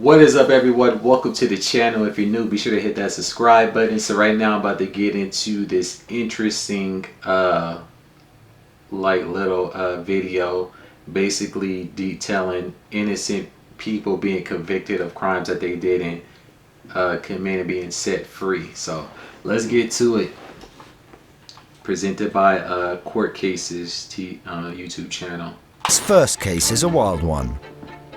What is up, everyone? Welcome to the channel. If you're new, be sure to hit that subscribe button. So right now I'm about to get into this interesting little video, basically detailing innocent people being convicted of crimes that they didn't commit and being set free. So let's get to it. Presented by Court Cases YouTube channel. This first case is a wild one.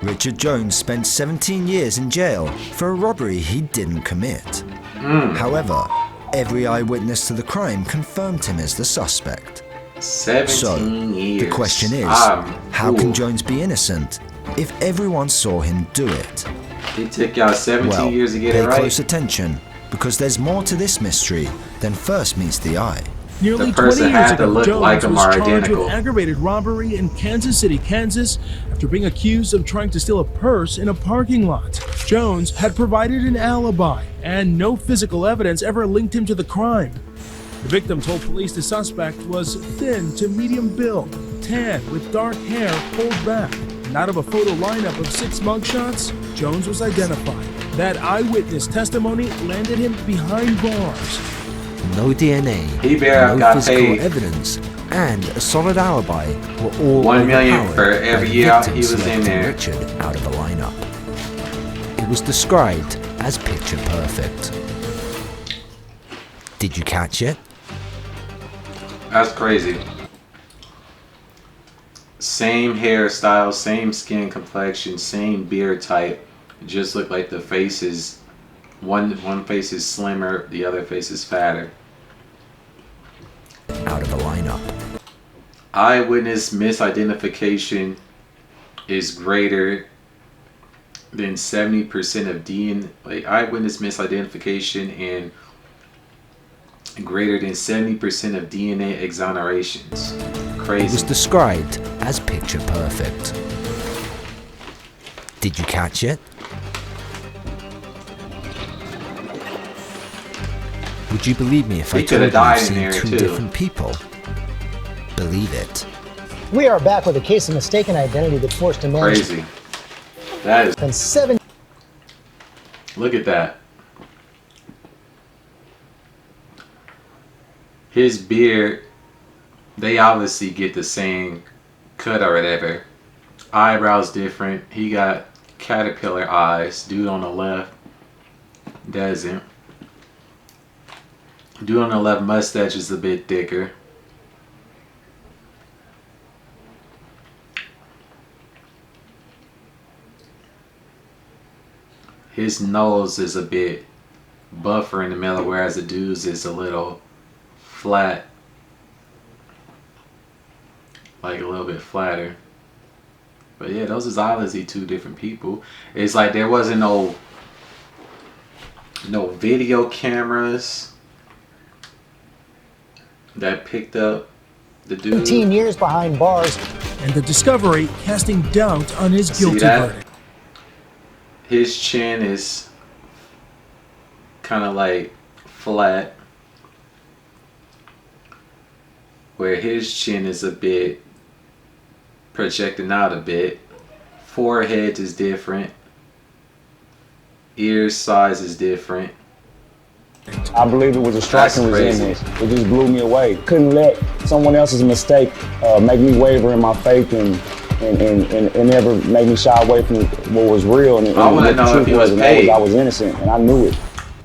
Richard Jones spent 17 years in jail for a robbery he didn't commit. However, every eyewitness to the crime confirmed him as the suspect. 17 years. The question is, how can Jones be innocent if everyone saw him do it? It took y'all 17 years to get it right. Pay close attention, because there's more to this mystery than first meets the eye. Nearly 20 years ago, Jones was charged with aggravated robbery in Kansas City, Kansas, after being accused of trying to steal a purse in a parking lot. Jones had provided an alibi, and no physical evidence ever linked him to the crime. The victim told police the suspect was thin to medium build, tan, with dark hair pulled back. And out of a photo lineup of 6 mugshots, Jones was identified. That eyewitness testimony landed him behind bars. No DNA, no physical evidence, and a solid alibi were all $1 million for every year he was in there. Richard out of the lineup. It was described as picture perfect. Did you catch it? That's crazy. Same hairstyle, same skin complexion, same beard type. Just look like the faces. One face is slimmer, the other face is fatter. Out of the lineup. Eyewitness misidentification is greater than 70% of DNA. Eyewitness misidentification and greater than 70% of DNA exonerations. Crazy. It was described as picture perfect. Did you catch it? Would you believe me if I told you you've seen 2 different people? Believe it. We are back with a case of mistaken identity that forced a man. Crazy. That is. And 7. Look at that. His beard, they obviously get the same cut or whatever. Eyebrows different. He got caterpillar eyes. Dude on the left doesn't. Dude on the left mustache is a bit thicker. His nose is a bit buffer in the middle, whereas the dude's is a little flat. Like a little bit flatter. But yeah, those is obviously 2 different people. It's like there wasn't no video cameras that picked up the dude. 15 years behind bars. And the discovery casting doubt on his guilty verdict. His chin is kind of like flat, where his chin is a bit projecting out a bit. Forehead is different. Ear size is different. I believe it was a striking resemblance. It just blew me away. Couldn't let someone else's mistake make me waver in my faith and never make me shy away from what was real. And I want to know if he was paid. I was innocent, and I knew it.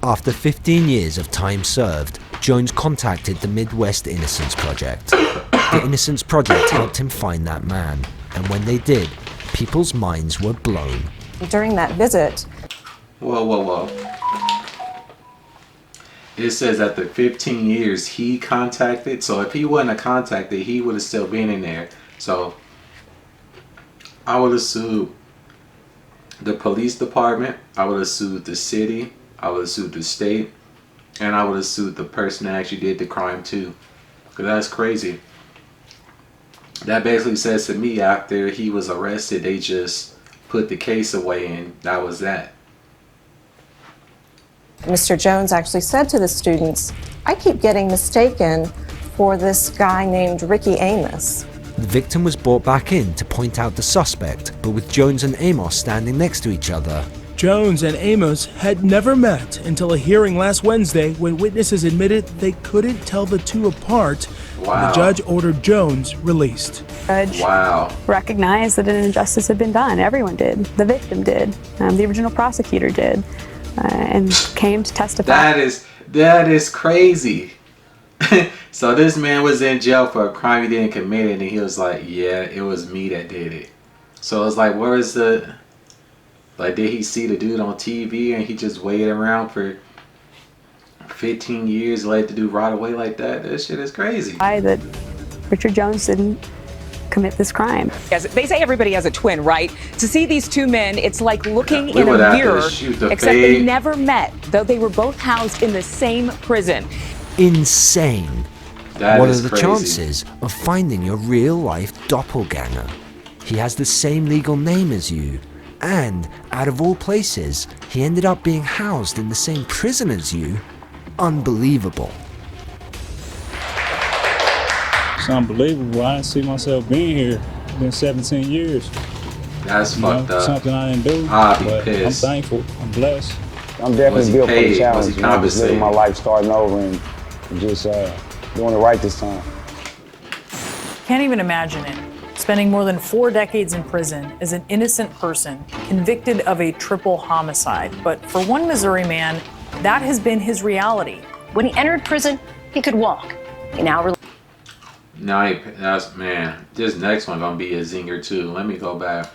After 15 years of time served, Jones contacted the Midwest Innocence Project. The Innocence Project helped him find that man, and when they did, people's minds were blown. During that visit... Whoa. It says after 15 years he contacted. So if he wasn't contacted, he would have still been in there. So I would have sued the police department. I would have sued the city. I would have sued the state. And I would have sued the person that actually did the crime too. Because that's crazy. That basically says to me, after he was arrested, they just put the case away and that was that. Mr. Jones actually said to the students, I keep getting mistaken for this guy named Ricky Amos. The victim was brought back in to point out the suspect, but with Jones and Amos standing next to each other, Jones and Amos had never met until a hearing last Wednesday when witnesses admitted they couldn't tell the two apart. Wow. The judge ordered Jones released. Judge Wow. recognized that an injustice had been done. Everyone did. The victim did. The original prosecutor did. And came to testify. That is crazy. So this man was in jail for a crime he didn't commit, and he was like, yeah, it was me that did it. So it's like, where is the... Like, did he see the dude on TV and he just waited around for 15 years, let the dude rot away like that? That shit is crazy. That Richard Jones didn't commit this crime. They say everybody has a twin, right? To see these two men, it's like looking in a mirror, except they never met, though they were both housed in the same prison. Insane. What are the chances of finding your real-life doppelganger? He has the same legal name as you. And, out of all places, he ended up being housed in the same prison as you. Unbelievable. It's unbelievable. I didn't see myself being here. It's been 17 years. That's fucked up. Something I didn't do. I'll be pissed. I'm thankful. I'm blessed. I'm definitely built for the challenge. Just living my life, starting over, and just doing it right this time. Can't even imagine it. Spending more than 4 decades in prison as an innocent person convicted of a triple homicide. But for one Missouri man, that has been his reality. When he entered prison, he could walk. He now... That's, man, this next one gonna be a zinger too. Let me go back.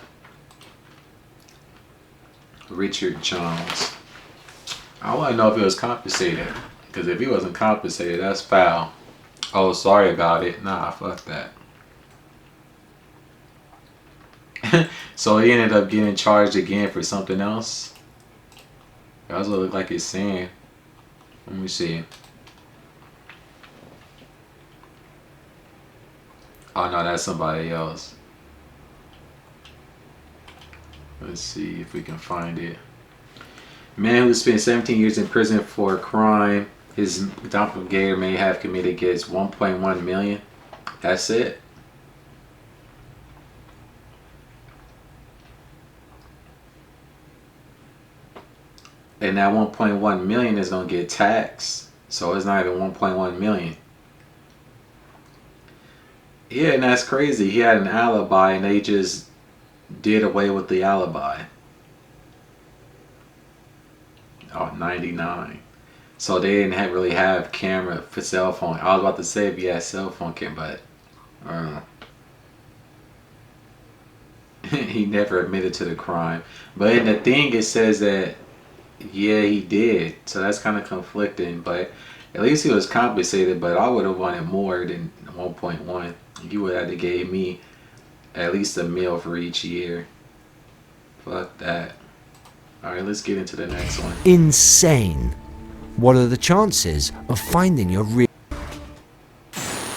Richard Jones. I want to know if he was compensated. Because if he wasn't compensated, that's foul. Oh, sorry about it. Nah, fuck that. So he ended up getting charged again for something else. That's what it look like it's saying. Let me see. Oh no, that's somebody else. Let's see if we can find it. Man who spent 17 years in prison for a crime his doppelganger may have committed gets 1.1 million. That's it. And that 1.1 million is gonna get taxed, so it's not even 1.1 million. Yeah, and that's crazy. He had an alibi, and they just did away with the alibi. Oh, 99. So they didn't really have camera for cell phone. I was about to say if you had cell phone camera, but he never admitted to the crime. But in the thing, it says that yeah, he did. So that's kind of conflicting. But at least he was compensated. But I would have wanted more than 1.1. You would have to give me at least $1 million for each year. Fuck that. Alright, let's get into the next one. Insane. What are the chances of finding your real...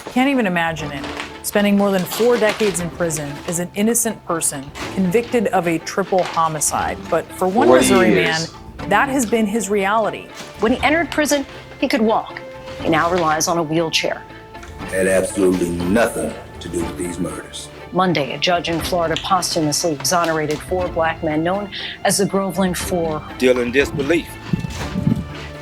Can't even imagine it. Spending more than 4 decades in prison as an innocent person convicted of a triple homicide. But for one Missouri man, that has been his reality. When he entered prison, he could walk. He now relies on a wheelchair. Had absolutely nothing to do with these murders. Monday, a judge in Florida posthumously exonerated 4 black men known as the Groveland Four. Still in disbelief.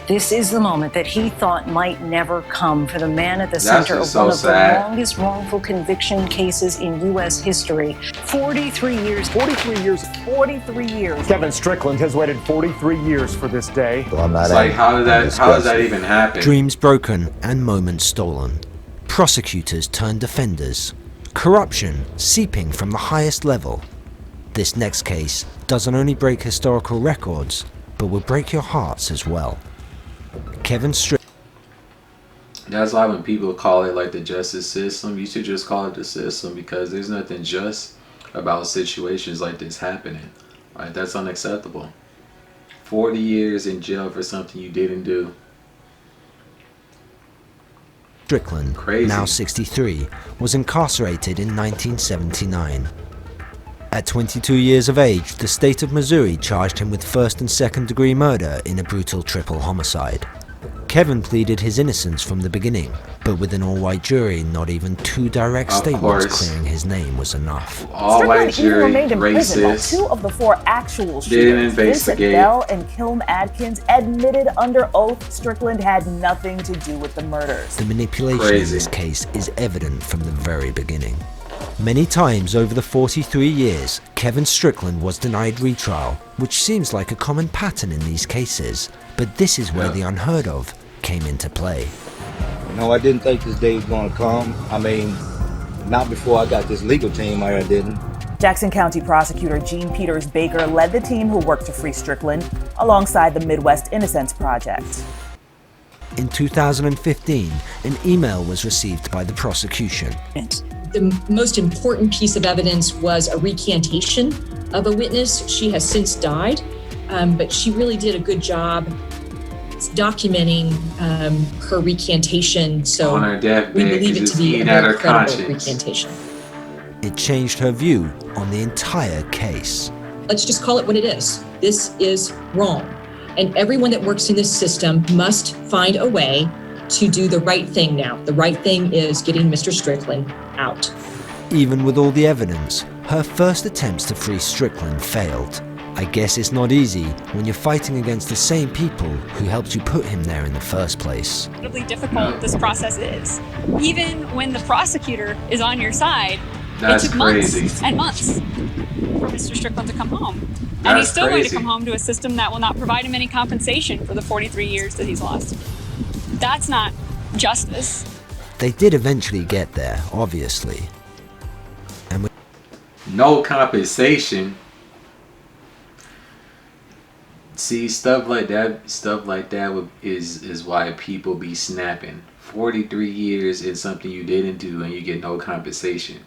This is the moment that he thought might never come for the man at the center of one of the longest wrongful conviction cases in U.S. history. 43 years. 43 years. 43 years. Kevin Strickland has waited 43 years for this day. It's like, how does that even happen? Dreams broken and moments stolen. Prosecutors turned defenders. Corruption seeping from the highest level. This next case doesn't only break historical records, but will break your hearts as well. Kevin Strickland. That's why when people call it like the justice system, you should just call it the system, because there's nothing just about situations like this happening. Right? That's unacceptable. 40 years in jail for something you didn't do. Strickland, now 63, was incarcerated in 1979. At 22 years of age, the state of Missouri charged him with first and second degree murder in a brutal triple homicide. Kevin pleaded his innocence from the beginning, but with an all-white jury, not even 2 direct statements clearing his name was enough. All-white jury, remained in prison while racist, 2 of the 4 actual didn't shooters, Vincent investigate. Bell and Kilm Adkins, admitted under oath Strickland had nothing to do with the murders. The manipulation in this case is evident from the very beginning. Many times over the 43 years, Kevin Strickland was denied retrial, which seems like a common pattern in these cases, but this is where the unheard of came into play. No, I didn't think this day was going to come. I mean, not before I got this legal team, I didn't. Jackson County Prosecutor Gene Peters Baker led the team who worked to free Strickland alongside the Midwest Innocence Project. In 2015, an email was received by the prosecution. The most important piece of evidence was a recantation of a witness. She has since died, but she really did a good job documenting her recantation. So on her deathbed, we believe it to be a very credible recantation. It changed her view on the entire case. Let's just call it what it is. This is wrong. And everyone that works in this system must find a way to do the right thing now. The right thing is getting Mr. Strickland out. Even with all the evidence, her first attempts to free Strickland failed. I guess it's not easy when you're fighting against the same people who helped you put him there in the first place. Incredibly difficult this process is. Even when the prosecutor is on your side, That's it took crazy. months and months for Mr. Strickland to come home. And That's he's still going to crazy. come home to a system that will not provide him any compensation for the 43 years that he's lost. That's not justice. They did eventually get there, obviously. And with No compensation. See, stuff like that is why people be snapping. 43 years is something you didn't do and you get no compensation.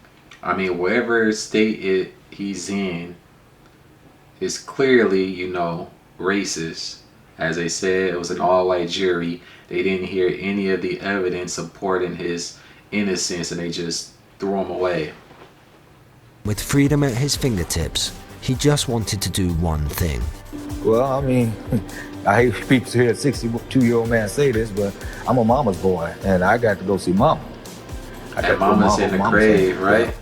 I mean, wherever state he's in is clearly, you know, racist. As I said, it was an all-white jury. They didn't hear any of the evidence supporting his innocence and they just threw him away. with freedom at his fingertips, he just wanted to do one thing. Well, I mean, I hate people to hear a 62-year-old man say this, but I'm a mama's boy, and I got to go see mama. And mama's in the grave, right?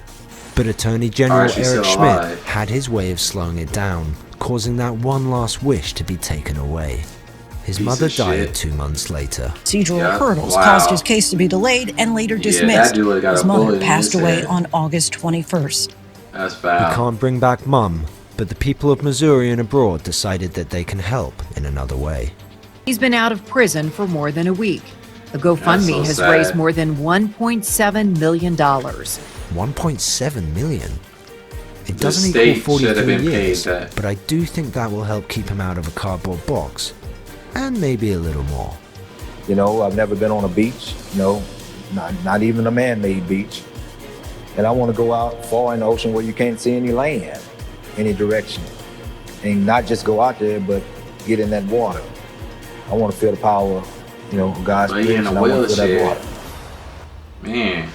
But Attorney General Eric still Schmidt alive. had his way of slowing it down, causing that one last wish to be taken away. His mother died 2 months later. Procedural hurdles caused his case to be delayed and later dismissed. His mother passed away on August 21st. That's We foul. can't bring back Mum, but the people of Missouri and abroad decided that they can help in another way. He's been out of prison for more than a week. The GoFundMe so has sad. raised more than $1.7 million. 1.7 million? It The doesn't state equal should have 43 been paid years, that. but I do think that will help keep him out of a cardboard box. And maybe a little more. You know, I've never been on a beach, not even a man-made beach. And I want to go out far in the ocean where you can't see any land, any direction. And not just go out there, but get in that water. I want to feel the power, of God's But he grace, in a and I want to feel that wheelchair. water. Man.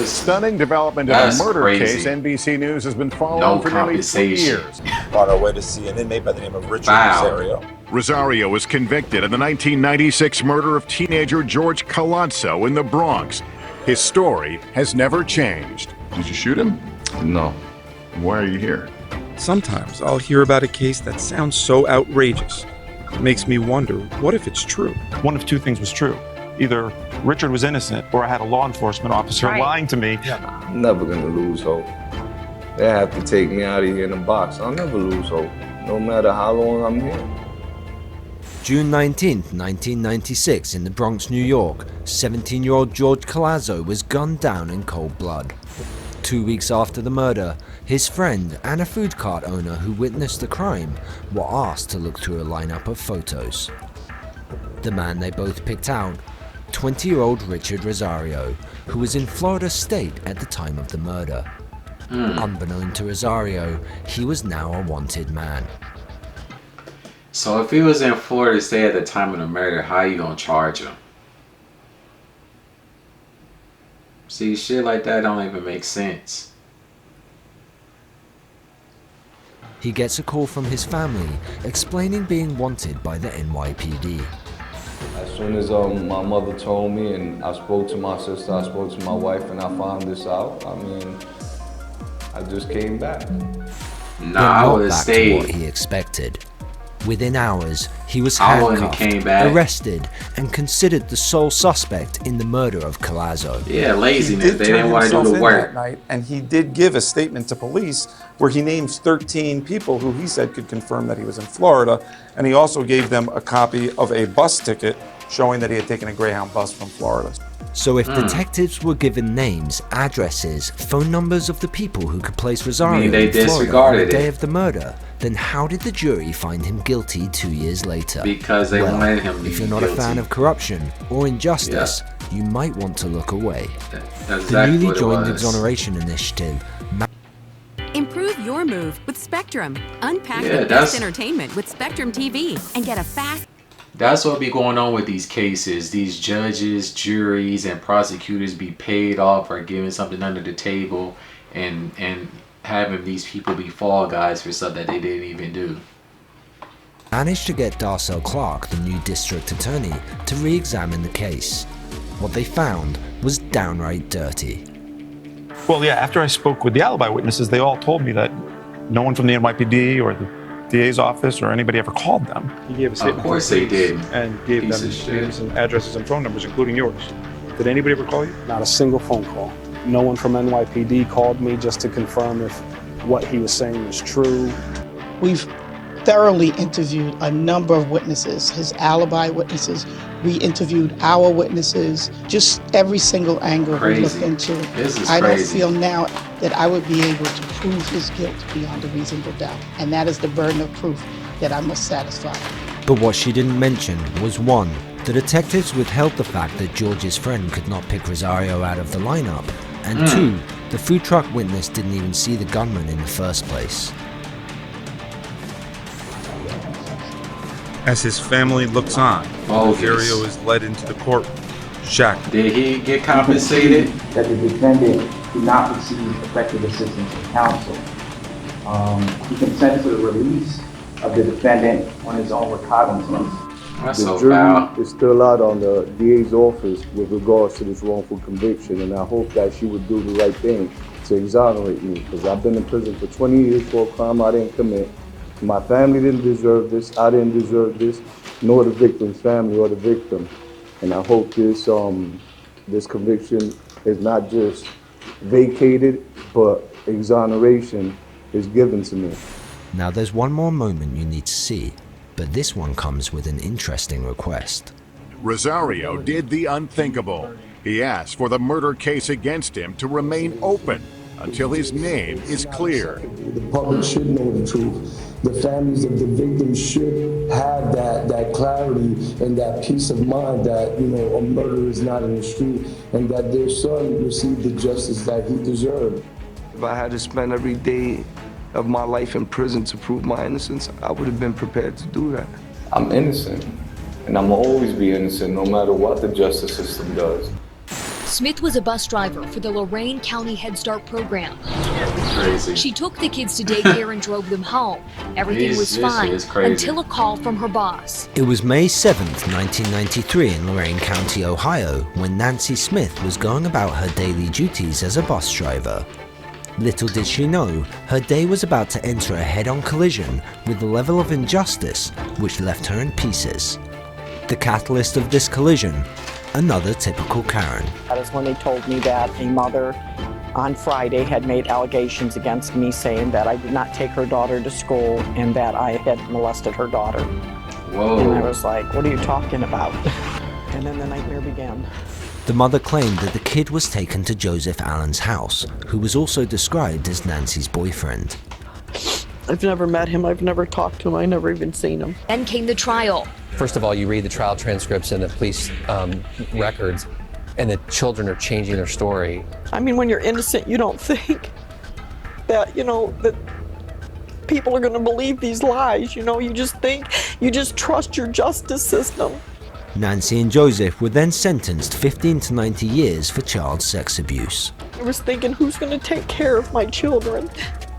Stunning development in That's a murder crazy. case NBC News has been following No for nearly 20 compensation. years. On our way to see an inmate by the name of Richard Wow. Rosario. Rosario was convicted in the 1996 murder of teenager George Colanzo in the Bronx. His story has never changed. Did you shoot him? No. Why are you here? Sometimes I'll hear about a case that sounds so outrageous. It makes me wonder, what if it's true? One of two things was true. Either Richard was innocent or I had a law enforcement officer lying to me. I'm never gonna lose hope. They have to take me out of here in a box. I'll never lose hope, no matter how long I'm here. June 19th, 1996, in the Bronx, New York, 17-year-old George Colanzo was gunned down in cold blood. 2 weeks after the murder, his friend and a food cart owner who witnessed the crime were asked to look through a lineup of photos. The man they both picked out, 20-year-old Richard Rosario, who was in Florida State at the time of the murder. Unbeknown to Rosario, he was now a wanted man. So if he was in Florida State at the time of the murder, how you gonna charge him? See, shit like that don't even make sense. He gets a call from his family explaining being wanted by the NYPD. I As soon as my mother told me and I spoke to my sister, I spoke to my wife, and I found this out, I mean, I just came back. Nah, I would have stayed. What he expected. Within hours, he was handcuffed, arrested, and considered the sole suspect in the murder of Collazo. Yeah, laziness. They didn't want to do the work. That night, and he did give a statement to police where he names 13 people who he said could confirm that he was in Florida, and he also gave them a copy of a bus ticket showing that he had taken a Greyhound bus from Florida. So if detectives were given names, addresses, phone numbers of the people who could place Rosario in Florida on the day of the murder, then how did the jury find him guilty 2 years later? Because they wanted him to be If you're not guilty. a fan of corruption or injustice, you might want to look away. That's the exactly newly joined Exoneration Initiative. Improve your move with Spectrum. Unpack the best entertainment with Spectrum TV and get a fast. That's what be going on with these cases. These judges, juries, and prosecutors be paid off for giving something under the table and having these people be fall guys for stuff that they didn't even do. Managed to get Darcel Clark, the new district attorney, to re-examine the case. What they found was downright dirty. Well, yeah, after I spoke with the alibi witnesses, they all told me that no one from the NYPD or the DA's office or anybody ever called them. He gave a statement. Of course they did. And gave them some addresses and phone numbers, including yours. Did anybody ever call you? Not a single phone call. No one from NYPD called me just to confirm if what he was saying was true. We've thoroughly interviewed a number of witnesses, his alibi witnesses. We interviewed our witnesses, just every single angle we looked into. I don't feel now that I would be able to prove his guilt beyond a reasonable doubt. And that is the burden of proof that I must satisfy. But what she didn't mention was one, the detectives withheld the fact that George's friend could not pick Rosario out of the lineup, and two, the food truck witness didn't even see the gunman in the first place. As his family looks on, Rosario is led into the courtroom. Shackled. Did he get compensated? That the defendant did not receive effective assistance from counsel. He consented to the release of the defendant on his own recognizance. The jury is still out on the DA's office with regards to this wrongful conviction, and I hope that she would do the right thing to exonerate me, because I've been in prison for 20 years for a crime I didn't commit. My family didn't deserve this, I didn't deserve this, nor the victim's family or the victim. And I hope this this conviction is not just vacated, but exoneration is given to me. Now there's one more moment you need to see, but this one comes with an interesting request. Rosario did the unthinkable. He asked for the murder case against him to remain open until his name is clear. The public should know the truth. The families of the victims should have that clarity and that peace of mind that, you know, a murder is not in the street and that their son received the justice that he deserved. If I had to spend every day of my life in prison to prove my innocence, I would have been prepared to do that. I'm innocent, and I'm gonna always be innocent no matter what the justice system does. Smith was a bus driver for the Lorain County Head Start program. Crazy. She took the kids to daycare and drove them home. Everything was fine until a call from her boss. It was May 7th, 1993 in Lorain County, Ohio, when Nancy Smith was going about her daily duties as a bus driver. Little did she know, her day was about to enter a head-on collision with a level of injustice which left her in pieces. The catalyst of this collision, another typical Karen. That is when they told me that a mother on Friday had made allegations against me saying that I did not take her daughter to school and that I had molested her daughter. Whoa. And I was like, what are you talking about? And then the nightmare began. The mother claimed that the kid was taken to Joseph Allen's house, who was also described as Nancy's boyfriend. I've never met him, I've never talked to him, I've never even seen him. Then came the trial. First of all, you read the trial transcripts and the police records, and the children are changing their story. I mean, when you're innocent, you don't think that, you know, that people are going to believe these lies. You know, you just think, you just trust your justice system. Nancy and Joseph were then sentenced 15 to 90 years for child sex abuse. I was thinking, who's going to take care of my children?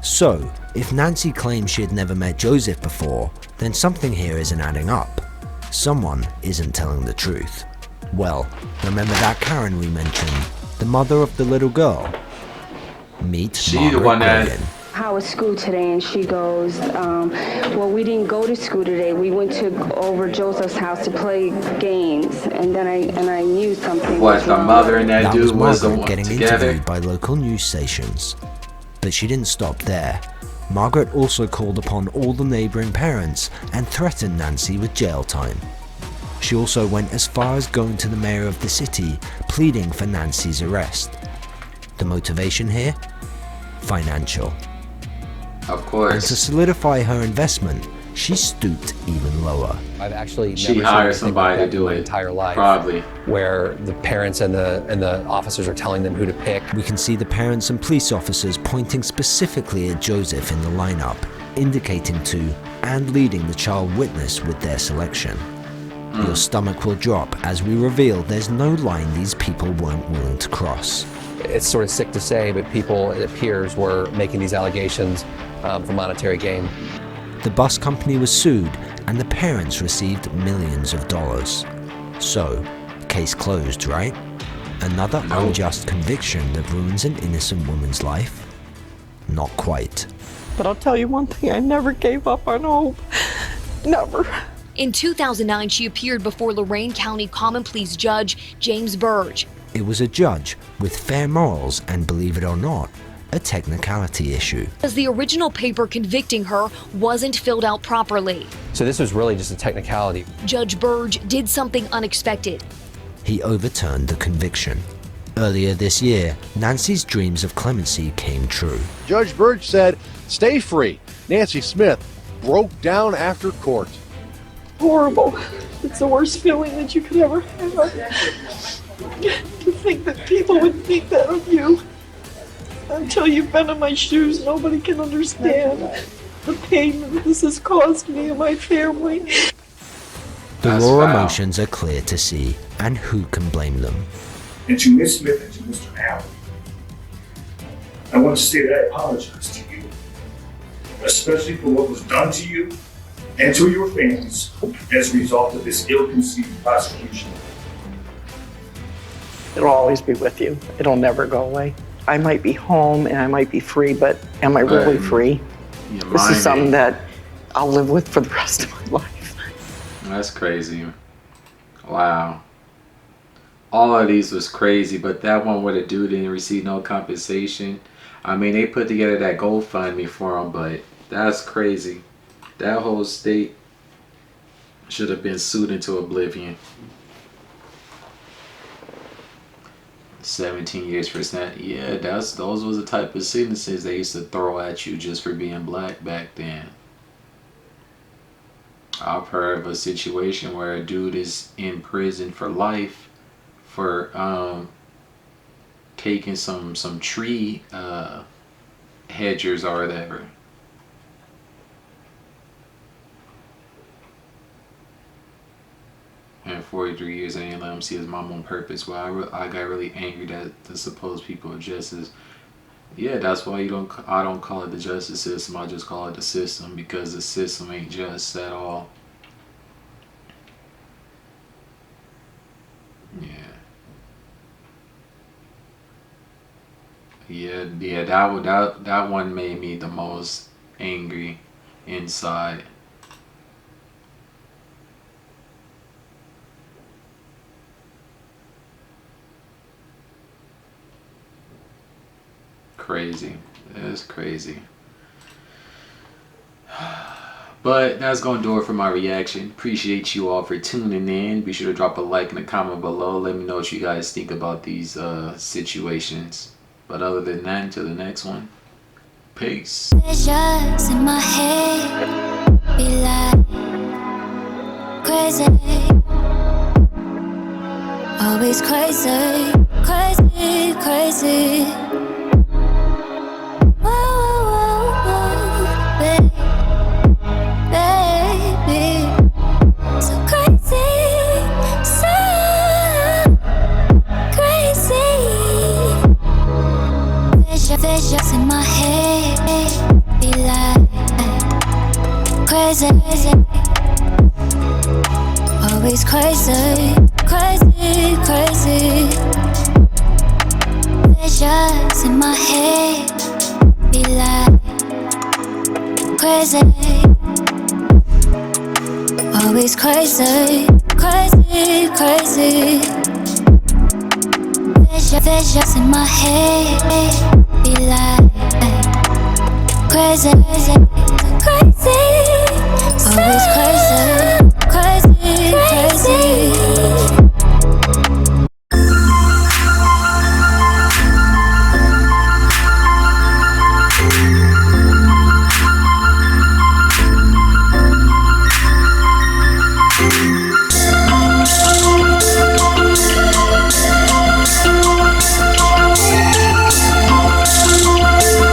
So, if Nancy claims she had never met Joseph before, then something here isn't adding up. someone isn't telling the truth. Well, remember that Karen we mentioned, the mother of the little girl? Meet Margaret Reagan. How was school today? And she goes, well, we didn't go to school today. We went over Joseph's house to play games, and then I knew something was wrong. The mother and that dude was the one getting together? Interviewed by local news stations. But she didn't stop there. Margaret also called upon all the neighbouring parents and threatened Nancy with jail time. She also went as far as going to the mayor of the city, pleading for Nancy's arrest. The motivation here? Financial. Of course. And to solidify her investment, she stooped even lower. I've actually she hired somebody to do it entire life, probably, where the parents and the officers are telling them who to pick. We can see the parents and police officers pointing specifically at Joseph in the lineup, indicating to and leading the child witness with their selection. Your stomach will drop as we reveal there's no line these people weren't willing to cross. It's sort of sick to say, but people, it appears, were making these allegations for monetary gain. The bus company was sued and the parents received millions of dollars. So, case closed, right? Another unjust conviction that ruins an innocent woman's life? Not quite. But I'll tell you one thing, I never gave up on hope. Never. In 2009, she appeared before Lorain County Common Pleas Judge James Burge. It was a judge with fair morals and, believe it or not, a technicality issue. As the original paper convicting her wasn't filled out properly. So this was really just a technicality. Judge Burge did something unexpected. He overturned the conviction. Earlier this year, Nancy's dreams of clemency came true. Judge Burge said, "Stay free." Nancy Smith broke down after court. Horrible. It's the worst feeling that you could ever have. To think that people would think that of you. Until you've been in my shoes, nobody can understand the pain that this has caused me and my family. The raw emotions are clear to see, and who can blame them? And to Miss Smith and to Mr. Allen, I want to say that I apologize to you, especially for what was done to you and to your families as a result of this ill-conceived prosecution. It'll always be with you. It'll never go away. I might be home and I might be free, but am I really free? This is something that I'll live with for the rest of my life. That's crazy. Wow. All of these was crazy, but that one where the dude didn't receive no compensation. I mean, they put together that GoFundMe for him, but that's crazy. That whole state should have been sued into oblivion. 17 years for snap. Yeah, those was the type of sentences they used to throw at you just for being black back then. I've heard of a situation where a dude is in prison for life for taking some tree hedgers or whatever. And 43 years, I didn't let him see his mom on purpose. Well, I got really angry that the supposed people of justice. Yeah, that's why I don't call it the justice system. I just call it the system, because the system ain't just at all. Yeah. That one made me the most angry inside. Crazy. That's crazy. But that's going to do it for my reaction. Appreciate you all for tuning in. Be sure to drop a like and a comment below. Let me know what you guys think about these situations. But other than that, until the next one, peace. Visions in my head be like crazy, always crazy, crazy, crazy. Visions in my head be like crazy, Always crazy, crazy, crazy. Visions in my head be like crazy. Always crazy, crazy, crazy. Visions in my head be like crazy.